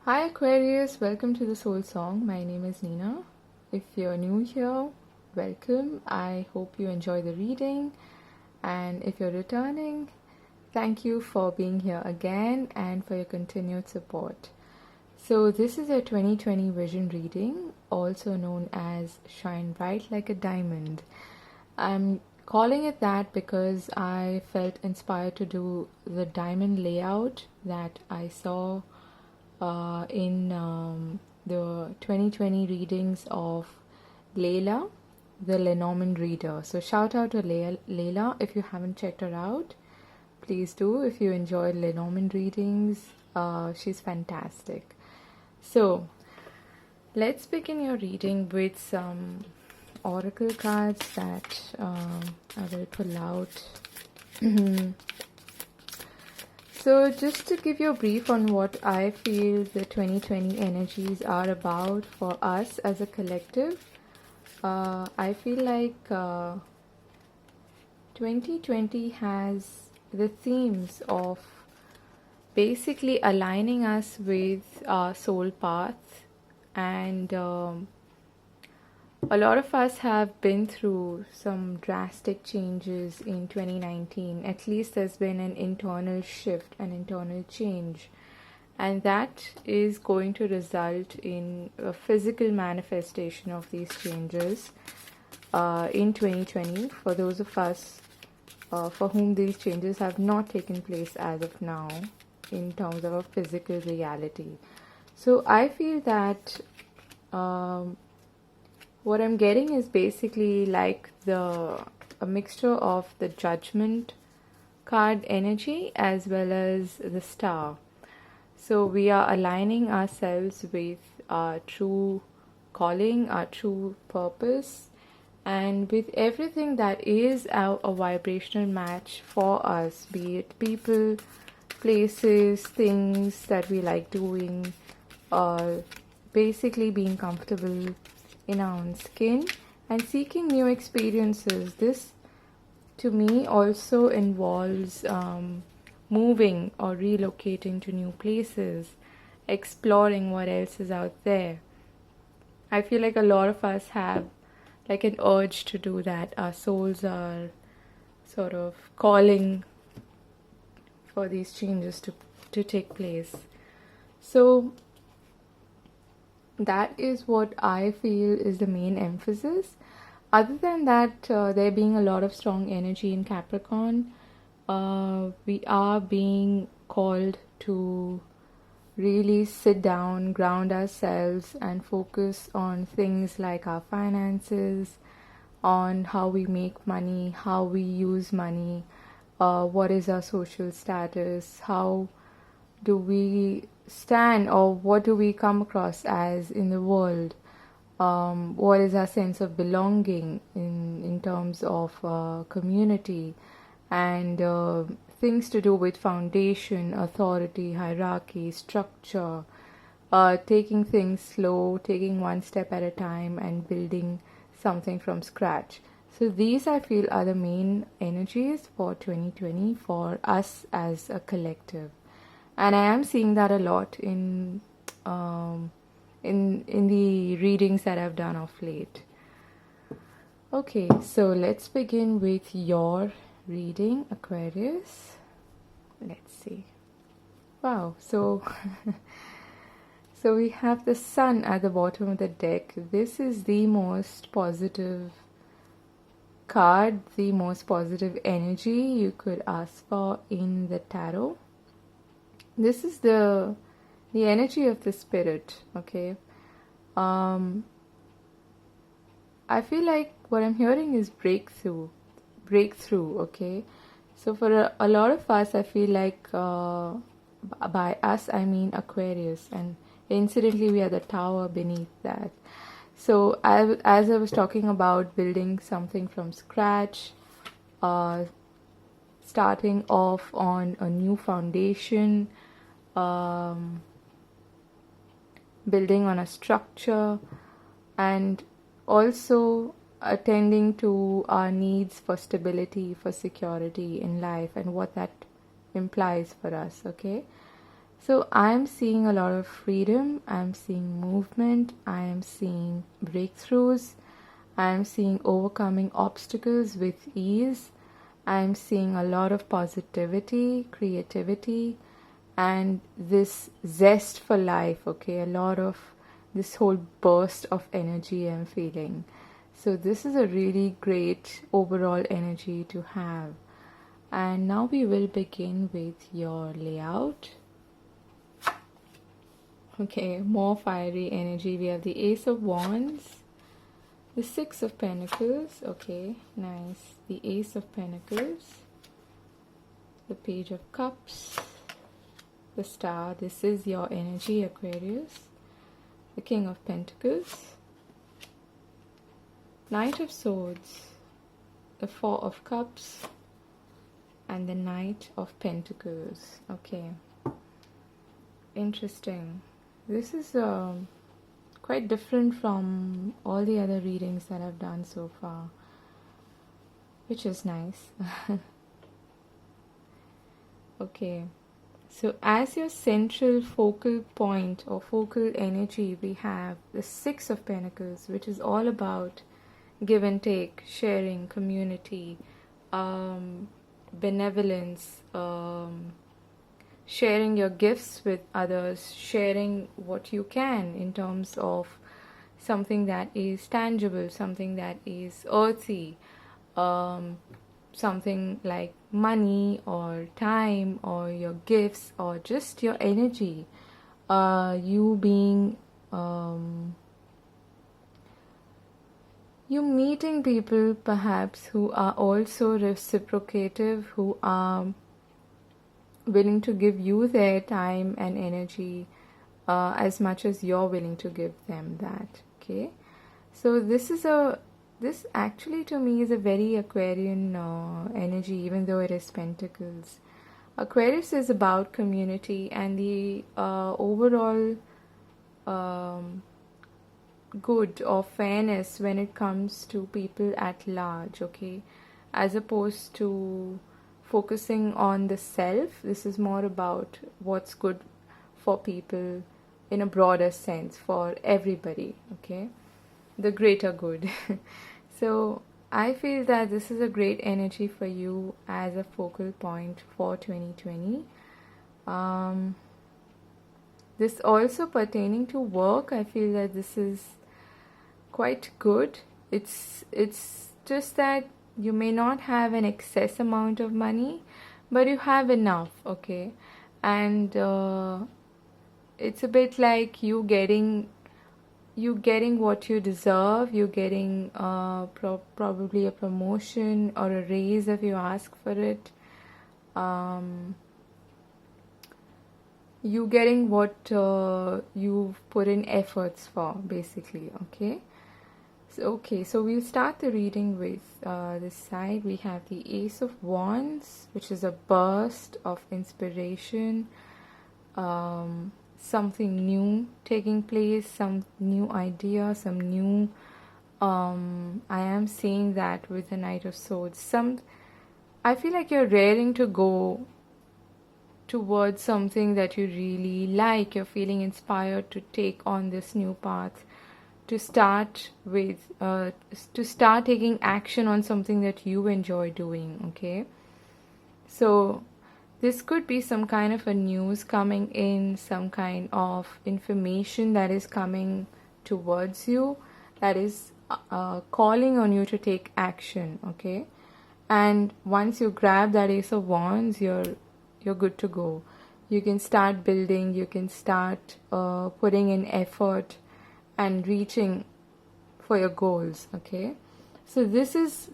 Hi Aquarius, welcome to the Soul Song. My name is Nina. If you're new here, welcome. I hope you enjoy the reading. And if you're returning, thank you for being here again and for your continued support. So, this is a 2020 vision reading, also known as Shine Bright Like a Diamond. I'm calling it that because I felt inspired to do the diamond layout that I saw in the 2020 readings of Layla, the Lenormand Reader. So shout out to Layla if you haven't checked her out. Please do if you enjoy Lenormand readings. She's fantastic. So let's begin your reading with some oracle cards that I will pull out. So just to give you a brief on what I feel the 2020 energies are about for us as a collective, I feel like 2020 has the themes of basically aligning us with our soul path, and a lot of us have been through some drastic changes in 2019. At least there's been an internal shift, an internal change. And that is going to result in a physical manifestation of these changes in 2020 for those of us for whom these changes have not taken place as of now in terms of a physical reality. So I feel that what I'm getting is basically like a mixture of the Judgment card energy as well as the Star. So we are aligning ourselves with our true calling, our true purpose, and with everything that is a vibrational match for us, be it people, places, things that we like doing, or basically being comfortable in our own skin and seeking new experiences. This to me also involves moving or relocating to new places, exploring what else is out there. I feel like a lot of us have like an urge to do that. Our souls are sort of calling for these changes to take place. So that is what I feel is the main emphasis. Other than that, there being a lot of strong energy in Capricorn, we are being called to really sit down, ground ourselves, and focus on things like our finances, on how we make money, how we use money, what is our social status, how do we stand, or what do we come across as in the world, what is our sense of belonging in terms of community, and things to do with foundation, authority, hierarchy, structure, taking things slow, taking one step at a time and building something from scratch. So these I feel are the main energies for 2020 for us as a collective. And I am seeing that a lot in the readings that I've done of late. Okay, so let's begin with your reading, Aquarius. Let's see. Wow, so so we have the Sun at the bottom of the deck. This is the most positive card, the most positive energy you could ask for in the tarot. This is the energy of the spirit, okay? I feel like what I'm hearing is breakthrough, okay? So for a lot of us, I feel like by us, I mean Aquarius, and incidentally, we are the tower beneath that. So as I was talking about building something from scratch, starting off on a new foundation, building on a structure, and also attending to our needs for stability, for security in life, and what that implies for us, okay? So I'm seeing a lot of freedom, I'm seeing movement, I am seeing breakthroughs, I'm seeing overcoming obstacles with ease, I'm seeing a lot of positivity, creativity, and this zest for life, okay? A lot of this whole burst of energy I'm feeling. So this is a really great overall energy to have. And now we will begin with your layout. Okay, more fiery energy. We have the Ace of Wands, the Six of Pentacles. Okay, nice. The Ace of Pentacles, the Page of Cups, the Star. This is your energy, Aquarius. The King of Pentacles, Knight of Swords, the Four of Cups, and the Knight of Pentacles. Okay, interesting. This is quite different from all the other readings that I've done so far, which is nice. Okay, so as your central focal point or focal energy, we have the Six of Pentacles, which is all about give and take, sharing, community, benevolence, sharing your gifts with others, sharing what you can in terms of something that is tangible, something that is earthy, something like money or time or your gifts or just your energy. You being you meeting people perhaps who are also reciprocative, who are willing to give you their time and energy as much as you're willing to give them that. Okay, so this actually to me is a very Aquarian energy, even though it is Pentacles. Aquarius is about community and the overall good or fairness when it comes to people at large, okay, as opposed to focusing on the self. This is more about what's good for people in a broader sense, for everybody, okay, the greater good. So I feel that this is a great energy for you as a focal point for 2020. This also pertaining to work, I feel that this is quite good. It's just that you may not have an excess amount of money, but you have enough, okay, and it's a bit like you getting what you deserve. You're getting probably a promotion or a raise if you ask for it. You getting what you've put in efforts for, basically, okay. So we'll start the reading with this side. We have the Ace of Wands, which is a burst of inspiration, something new taking place, some new idea, some new I am seeing that with the Knight of Swords. I feel like you're raring to go towards something that you really like. You're feeling inspired to take on this new path, to start taking action on something that you enjoy doing, okay. So this could be some kind of a news coming in, some kind of information that is coming towards you, that is calling on you to take action, okay. And once you grab that Ace of Wands, you're good to go. You can start building, you can start putting in effort and reaching for your goals, okay. So this is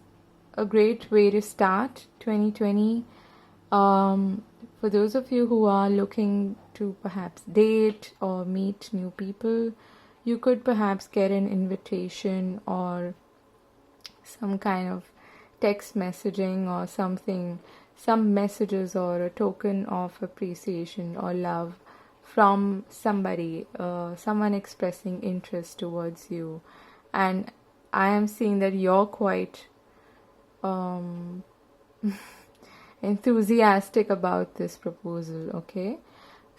a great way to start 2020. For those of you who are looking to perhaps date or meet new people, you could perhaps get an invitation or some kind of text messaging or something, some messages or a token of appreciation or love from somebody, someone expressing interest towards you. And I am seeing that you're quite enthusiastic about this proposal, okay.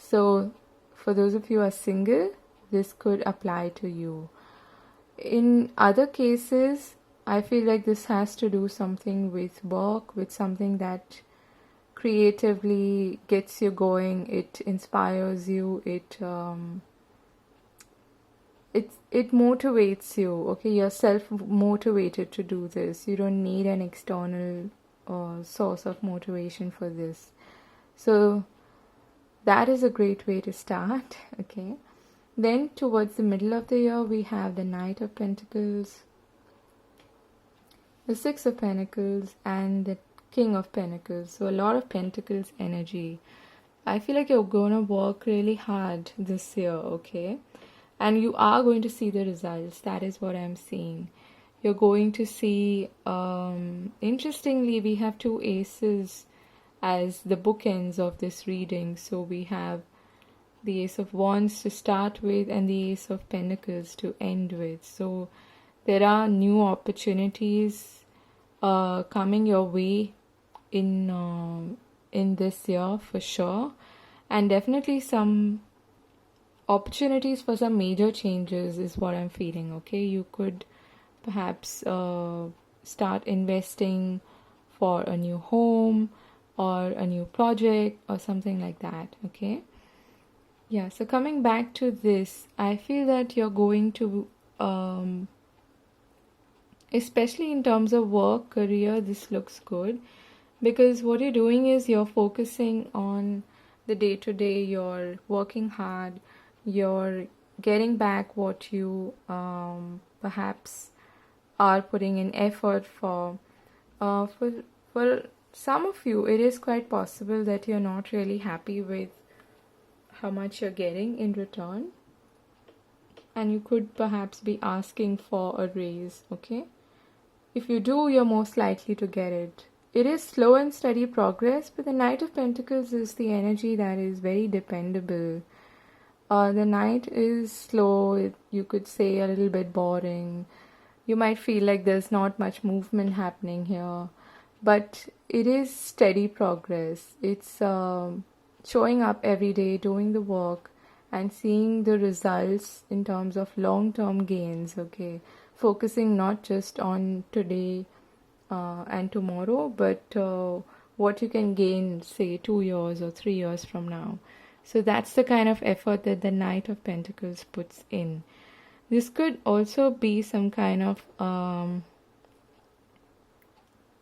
So for those of you who are single, this could apply to you. In other cases, I feel like this has to do something with work, with something that creatively gets you going. It inspires you. It motivates you. Okay, you're self motivated to do this. You don't need an external source of motivation for this. So that is a great way to start. Okay. Then towards the middle of the year, we have the Knight of Pentacles, the Six of Pentacles, and the King of Pentacles. So a lot of Pentacles energy. I feel like you're going to work really hard this year, okay? And you are going to see the results. That is what I'm seeing. You're going to see, interestingly, we have two aces as the bookends of this reading. So we have the Ace of Wands to start with and the Ace of Pentacles to end with. So there are new opportunities coming your way in this year for sure, and definitely some opportunities for some major changes is what I'm feeling. Okay, you could perhaps start investing for a new home or a new project or something like that. Okay. Yeah, so coming back to this, I feel that you're going to, especially in terms of work, career, this looks good because what you're doing is you're focusing on the day to day, you're working hard, you're getting back what you perhaps are putting in effort for. For some of you, it is quite possible that you're not really happy with how much you're getting in return, and you could perhaps be asking for a raise. Okay, if you do, you're most likely to get it. It is slow and steady progress, but the Knight of Pentacles is the energy that is very dependable. The Knight is slow, you could say a little bit boring. You might feel like there's not much movement happening here, but it is steady progress. It's showing up every day, doing the work, and seeing the results in terms of long-term gains, okay? Focusing not just on today and tomorrow, but what you can gain, say, 2 years or 3 years from now. So that's the kind of effort that the Knight of Pentacles puts in. This could also be some kind of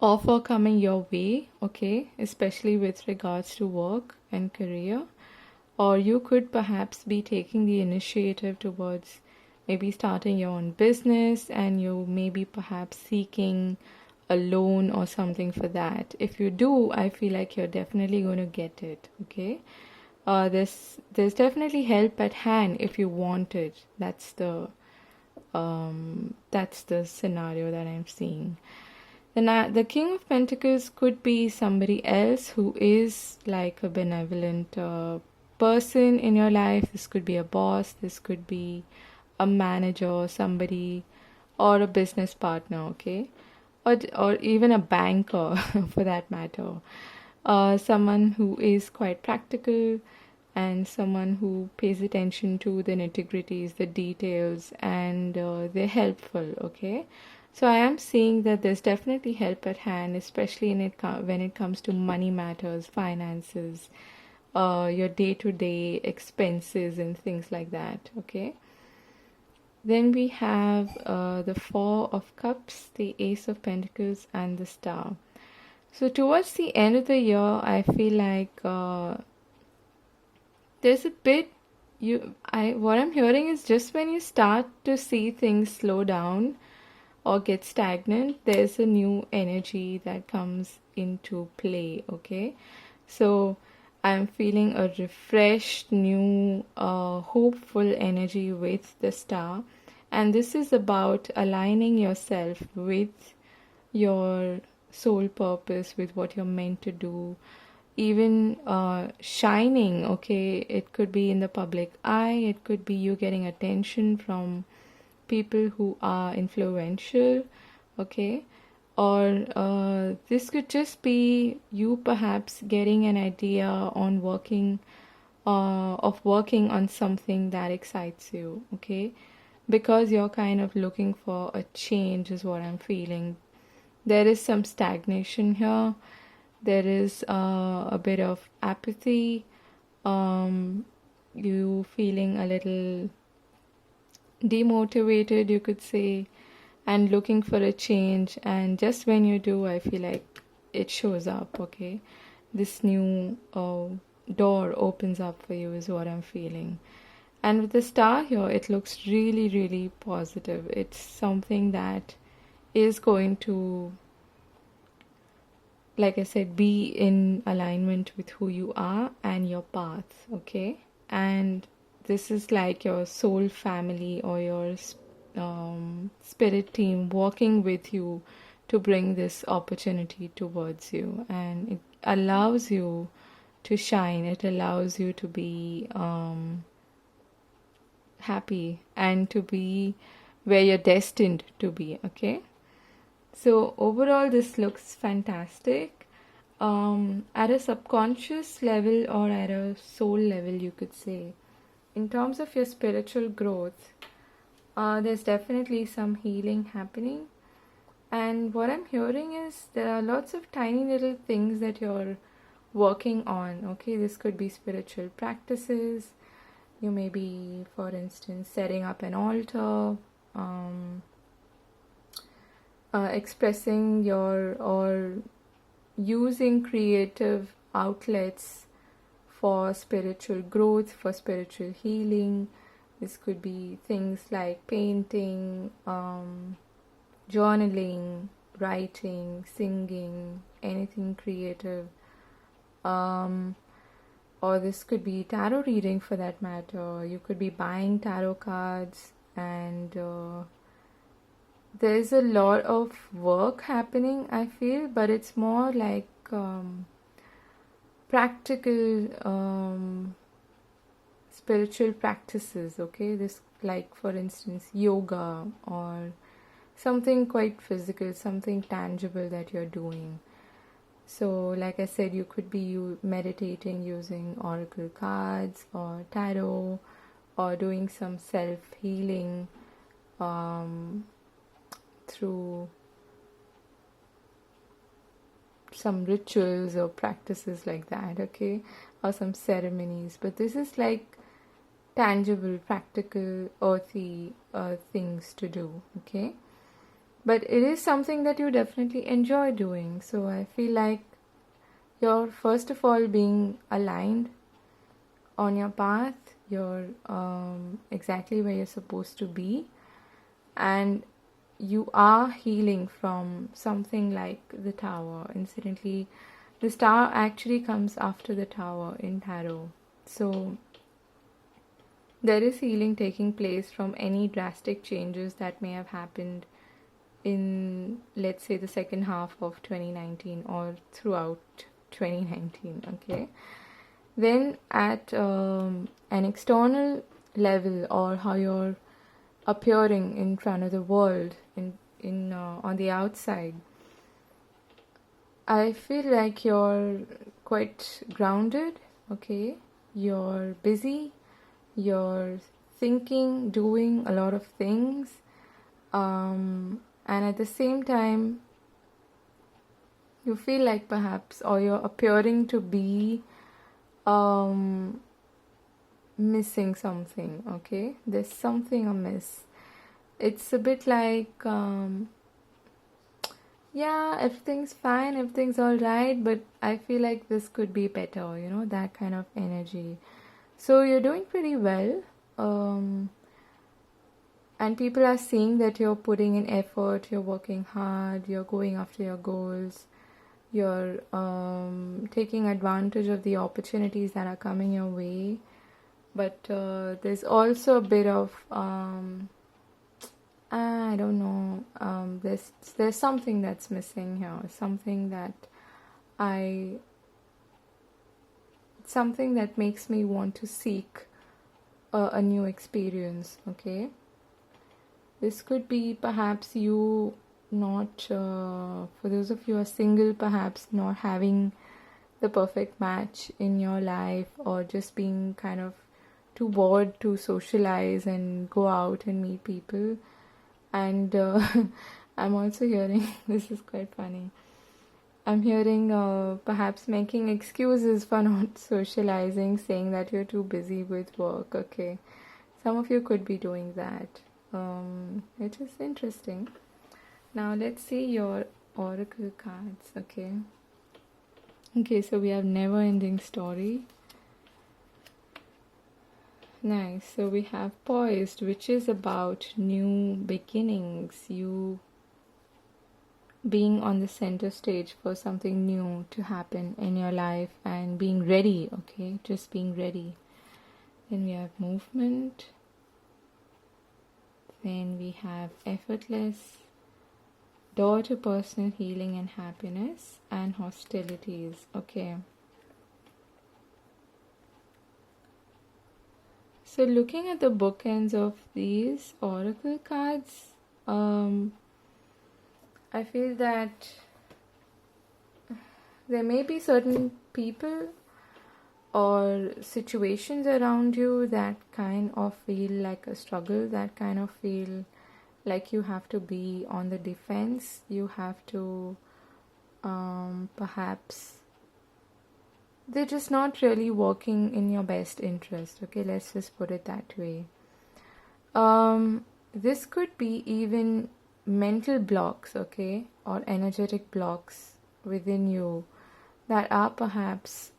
offer coming your way, okay, especially with regards to work and career. Or you could perhaps be taking the initiative towards maybe starting your own business, and you may be perhaps seeking a loan or something for that. If you do, I feel like you're definitely going to get it, okay? There's definitely help at hand if you want it. That's the scenario that I'm seeing. The King of Pentacles could be somebody else who is like a benevolent person in your life. This could be a boss, this could be a manager, somebody, or a business partner, okay? Or even a banker for that matter. Someone who is quite practical and someone who pays attention to the nitty-gritties, the details, and they're helpful, okay? So I am seeing that there's definitely help at hand, especially when it comes to money matters, finances, your day-to-day expenses and things like that, okay? Then we have the Four of Cups, the Ace of Pentacles, and the Star. So towards the end of the year, I feel like there's a bit, what I'm hearing is just when you start to see things slow down or get stagnant, there's a new energy that comes into play, okay? So I'm feeling a refreshed, new, hopeful energy with the Star. And this is about aligning yourself with your soul purpose, with what you're meant to do, even shining, okay? It could be in the public eye, it could be you getting attention from people who are influential, okay? Or this could just be you perhaps getting an idea on working of working on something that excites you, okay? Because you're kind of looking for a change, is what I'm feeling. There is some stagnation here. There is a bit of apathy. You feeling a little demotivated, you could say, and looking for a change. And just when you do, I feel like it shows up, okay? This new door opens up for you, is what I'm feeling. And with the star here, it looks really, really positive. It's something that is going to, like I said, be in alignment with who you are and your path, okay? And this is like your soul family or your spirit team working with you to bring this opportunity towards you. And it allows you to shine, it allows you to be happy and to be where you're destined to be, okay? So overall, this looks fantastic. At a subconscious level or at a soul level, you could say, in terms of your spiritual growth, there's definitely some healing happening. And what I'm hearing is there are lots of tiny little things that you're working on, okay? This could be spiritual practices. You may be, for instance, setting up an altar, expressing your or using creative outlets for spiritual growth, for spiritual healing. This could be things like painting, journaling, writing, singing, anything creative. Or this could be tarot reading for that matter. You could be buying tarot cards, and there's a lot of work happening, I feel, but it's more like practical spiritual practices, okay? This, like, for instance, yoga or something quite physical, something tangible that you're doing. So, like I said, you could be meditating using oracle cards or tarot, or doing some self-healing through some rituals or practices like that, okay? Or some ceremonies. But this is like tangible, practical, earthy things to do, okay? But it is something that you definitely enjoy doing. So I feel like you're first of all being aligned on your path. You're exactly where you're supposed to be. And you are healing from something like the tower. Incidentally, the star actually comes after the tower in tarot. So there is healing taking place from any drastic changes that may have happened in, let's say, the second half of 2019 or throughout 2019, okay? Then at an external level, or how you're appearing in front of the world, in on the outside, I feel like you're quite grounded, okay? You're busy, you're thinking, doing a lot of things, and at the same time, you feel like perhaps, or you're appearing to be missing something, okay? There's something amiss. It's a bit like, yeah, everything's fine, everything's all right, but I feel like this could be better, you know, that kind of energy. So you're doing pretty well, and people are seeing that you're putting in effort, you're working hard, you're going after your goals, you're taking advantage of the opportunities that are coming your way. But there's also a bit of I don't know, there's something that's missing here, something that makes me want to seek a new experience, okay? This could be perhaps you not, for those of you who are single, perhaps not having the perfect match in your life, or just being kind of too bored to socialize and go out and meet people. And I'm also hearing this is quite funny. I'm hearing perhaps making excuses for not socializing, saying that you're too busy with work. Okay, some of you could be doing that. It is interesting. Now let's see your oracle cards. Okay, so we have never ending story. Nice. So we have poised, which is about new beginnings, you being on the center stage for something new to happen in your life and being ready. Okay, just being ready. Then we have movement. Then we have effortless, door to personal healing and happiness, and hostilities. Okay. So looking at the bookends of these oracle cards, I feel that there may be certain people or situations around you that kind of feel like a struggle, that kind of feel like you have to be on the defense, you have to perhaps they're just not really working in your best interest. Okay, let's just put it that way. This could be even mental blocks, okay, or energetic blocks within you that are perhaps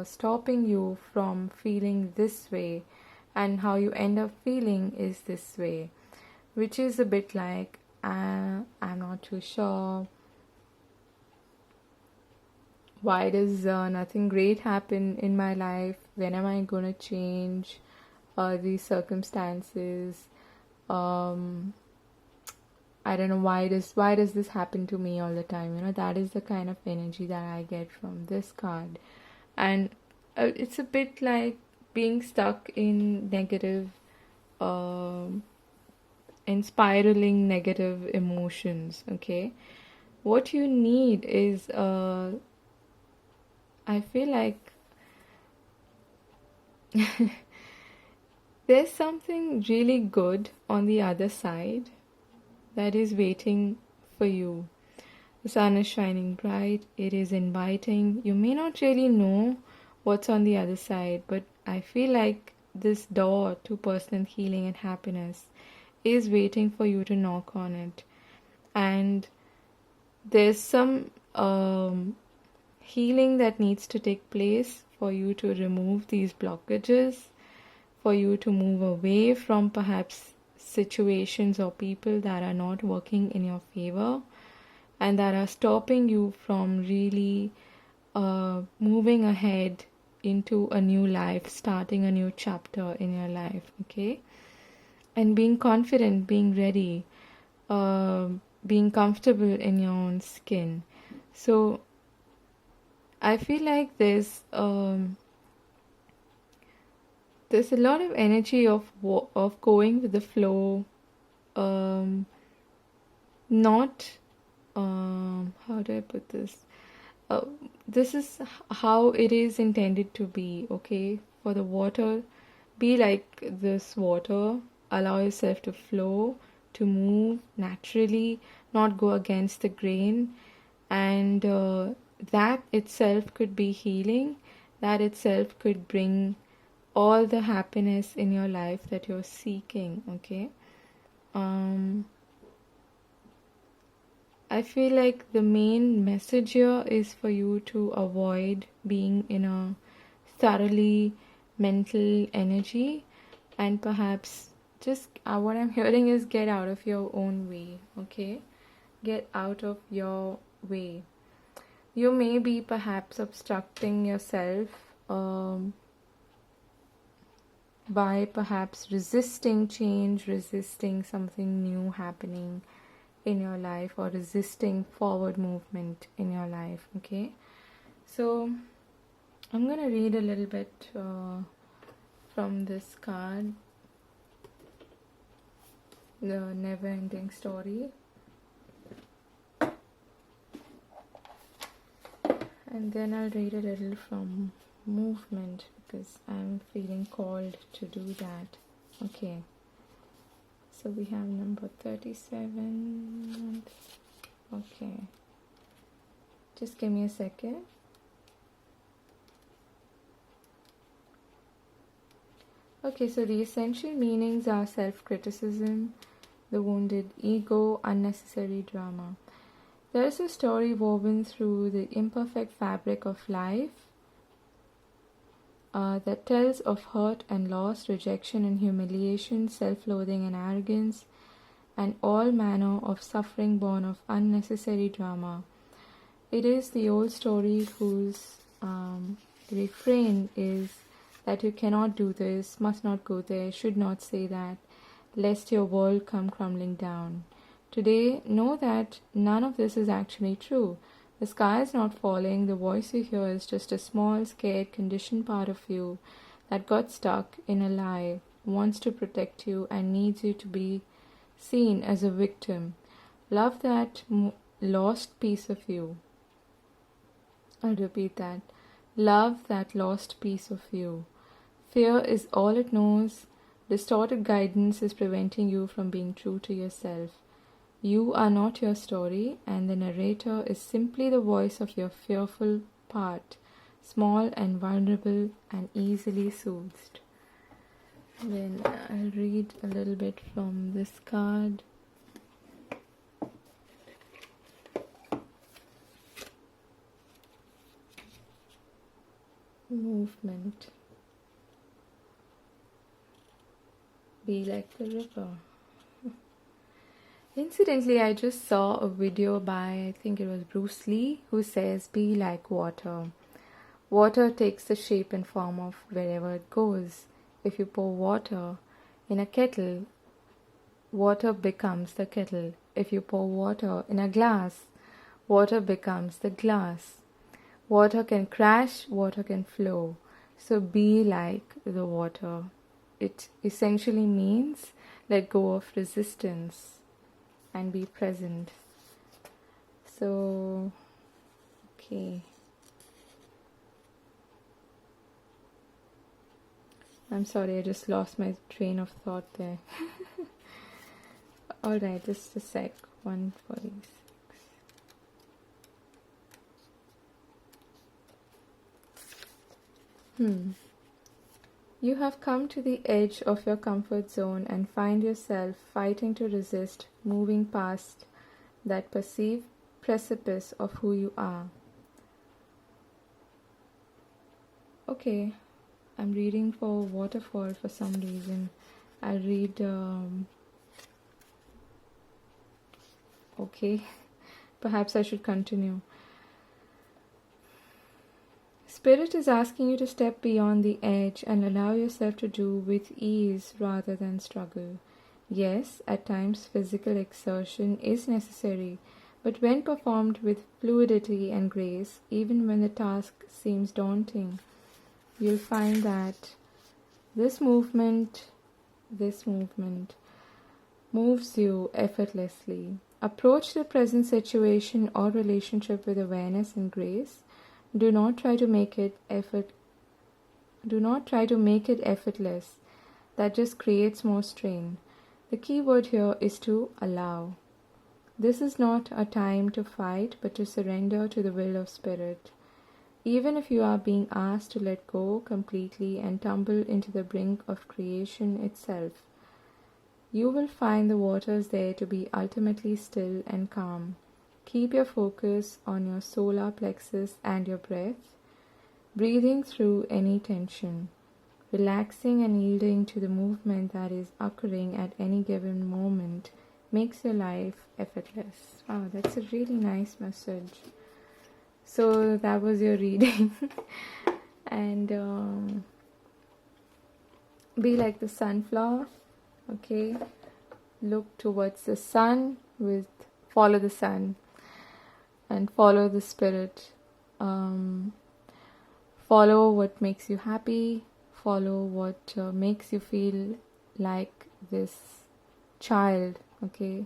stopping you from feeling this way, and how you end up feeling is this way, which is a bit like I'm not too sure. Why does nothing great happen in my life? When am I going to change these circumstances? I don't know, why does this happen to me all the time? You know, that is the kind of energy that I get from this card. And it's a bit like being stuck in negative, in spiraling negative emotions, okay? What you need is, I feel like there's something really good on the other side that is waiting for you. The sun is shining bright, it is inviting. You may not really know what's on the other side, but I feel like this door to personal healing and happiness is waiting for you to knock on it. And there's some healing that needs to take place for you to remove these blockages, for you to move away from perhaps situations or people that are not working in your favor and that are stopping you from really moving ahead into a new life, starting a new chapter in your life, okay? And being confident, being ready, being comfortable in your own skin. So I feel like there's a lot of energy of going with the flow, not how do I put this? This is how it is intended to be, okay? For the water, be like this water, allow yourself to flow, to move naturally, not go against the grain, and that itself could be healing, that itself could bring all the happiness in your life that you're seeking, okay? I feel like the main message here is for you to avoid being in a thoroughly mental energy, and perhaps just what I'm hearing is get out of your own way, okay? Get out of your way. You may be perhaps obstructing yourself by perhaps resisting change, resisting something new happening in your life, or resisting forward movement in your life, okay? So I'm gonna read a little bit from this card, the never-ending story. And then I'll read a little from movement because I'm feeling called to do that. Okay, so we have number 37. Okay, just give me a second. Okay, so the essential meanings are self-criticism, the wounded ego, unnecessary drama. There is a story woven through the imperfect fabric of life that tells of hurt and loss, rejection and humiliation, self-loathing and arrogance, and all manner of suffering born of unnecessary drama. It is the old story whose refrain is that you cannot do this, must not go there, should not say that, lest your world come crumbling down. Today, know that none of this is actually true. The sky is not falling. The voice you hear is just a small, scared, conditioned part of you that got stuck in a lie, wants to protect you, and needs you to be seen as a victim. Love that lost piece of you. I'll repeat that. Love that lost piece of you. Fear is all it knows. Distorted guidance is preventing you from being true to yourself. You are not your story, and the narrator is simply the voice of your fearful part, small and vulnerable and easily soothed. Then I'll read a little bit from this card. Movement. Be like the river. Incidentally, I just saw a video by, I think it was Bruce Lee, who says, be like water. Water takes the shape and form of wherever it goes. If you pour water in a kettle, water becomes the kettle. If you pour water in a glass, water becomes the glass. Water can crash, water can flow. So be like the water. It essentially means let go of resistance and be present. So, okay. I'm sorry, I just lost my train of thought there. Alright, just a sec. 146. You have come to the edge of your comfort zone and find yourself fighting to resist moving past that perceived precipice of who you are. Okay, I'm reading for waterfall for some reason. I'll read... okay, perhaps I should continue. Spirit is asking you to step beyond the edge and allow yourself to do with ease rather than struggle. Yes, at times physical exertion is necessary, but when performed with fluidity and grace, even when the task seems daunting, you'll find that this movement moves you effortlessly. Approach the present situation or relationship with awareness and grace. Do not try to make it effortless. That just creates more strain. The key word here is to allow. This is not a time to fight, but to surrender to the will of Spirit. Even if you are being asked to let go completely and tumble into the brink of creation itself, you will find the waters there to be ultimately still and calm. Keep your focus on your solar plexus and your breath, breathing through any tension, relaxing and yielding to the movement that is occurring at any given moment makes your life effortless. Wow, that's a really nice message. So that was your reading. And be like the sunflower. Okay, look towards the sun with follow the sun and follow the spirit. Follow what makes you happy, follow what makes you feel like this child. Okay,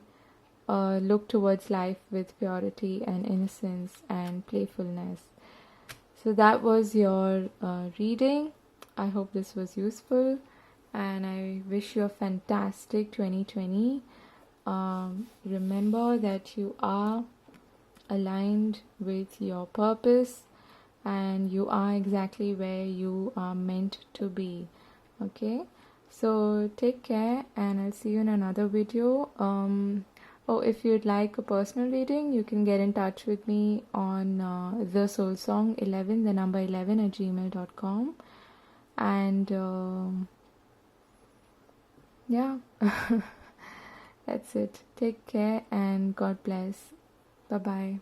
look towards life with purity and innocence and playfulness. So that was your reading. I hope this was useful, and I wish you a fantastic 2020. Remember that you are aligned with your purpose and you are exactly where you are meant to be. Okay, so take care, and I'll see you in another video. Oh, if you'd like a personal reading, you can get in touch with me on the soul song 11, the number 11 at gmail.com. And yeah, that's it. Take care and God bless. Bye bye.